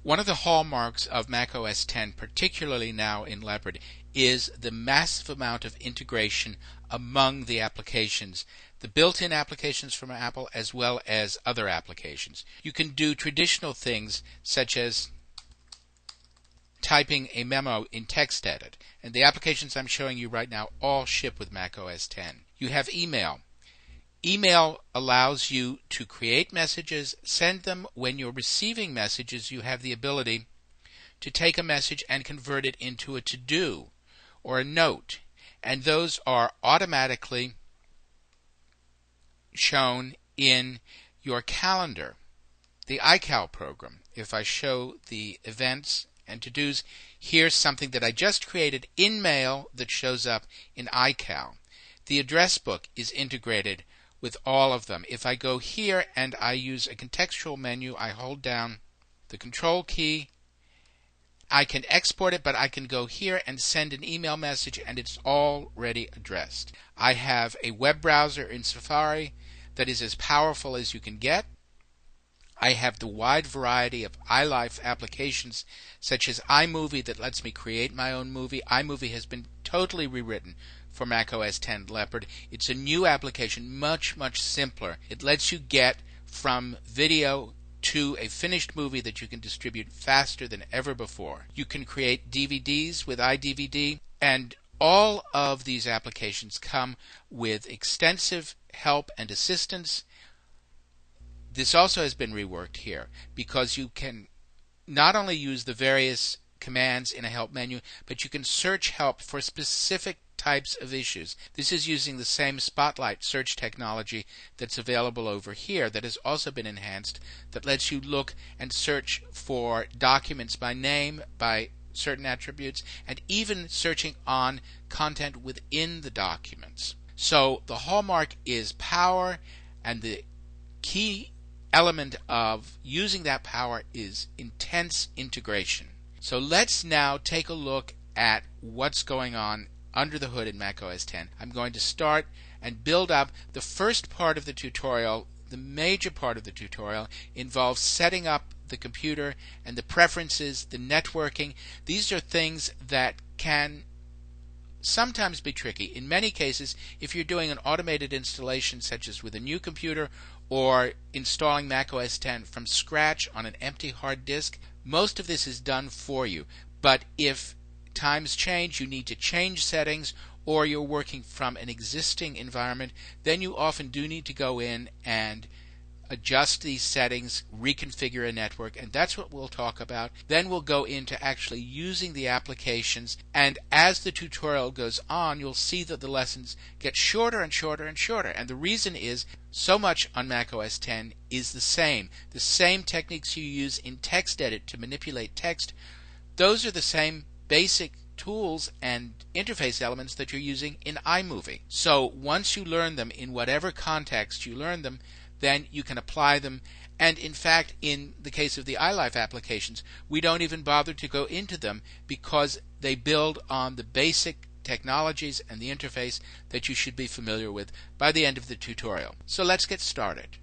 One of the hallmarks of Mac OS X, particularly now in Leopard, is the massive amount of integration among the applications, the built-in applications from Apple as well as other applications. You can do traditional things such as typing a memo in TextEdit, and the applications I'm showing you right now all ship with Mac OS X. You have email. Email allows you to create messages, send them. When you're receiving messages, you have the ability to take a message and convert it into a to-do or a note, and those are automatically shown in your calendar. The iCal program, if I show the events and to-dos, here's something that I just created in Mail that shows up in iCal. The address book is integrated with all of them. If I go here and I use a contextual menu, I hold down the control key, I can export it, but I can go here and send an email message and it's already addressed. I have a web browser in Safari that is as powerful as you can get. I have the wide variety of iLife applications such as iMovie that lets me create my own movie. iMovie has been totally rewritten for Mac OS X Leopard. It's a new application, much simpler. It lets you get from video to a finished movie that you can distribute faster than ever before. You can create DVDs with iDVD, and all of these applications come with extensive help and assistance. This also has been reworked here because you can not only use the various commands in a help menu, but you can search help for specific types of issues. This is using the same Spotlight search technology that's available over here that has also been enhanced, that lets you look and search for documents by name, by certain attributes, and even searching on content within the documents. So the hallmark is power, and the key element of using that power is intense integration. So let's now take a look at what's going on under the hood in Mac OS X. I'm going to start and build up. The first part of the tutorial, the major part of the tutorial, involves setting up the computer and the preferences, the networking. These are things that can sometimes be tricky. In many cases, if you're doing an automated installation such as with a new computer or installing Mac OS X from scratch on an empty hard disk, most of this is done for you. But if times change, you need to change settings, or you're working from an existing environment, then you often do need to go in and adjust these settings, reconfigure a network, and that's what we'll talk about. Then we'll go into actually using the applications, and as the tutorial goes on, you'll see that the lessons get shorter and shorter and shorter, and the reason is so much on Mac OS X is the same. The same techniques you use in TextEdit to manipulate text, those are the same basic tools and interface elements that you're using in iMovie. So once you learn them in whatever context you learn them, then you can apply them. And in fact, in the case of the iLife applications, we don't even bother to go into them because they build on the basic technologies and the interface that you should be familiar with by the end of the tutorial. So let's get started.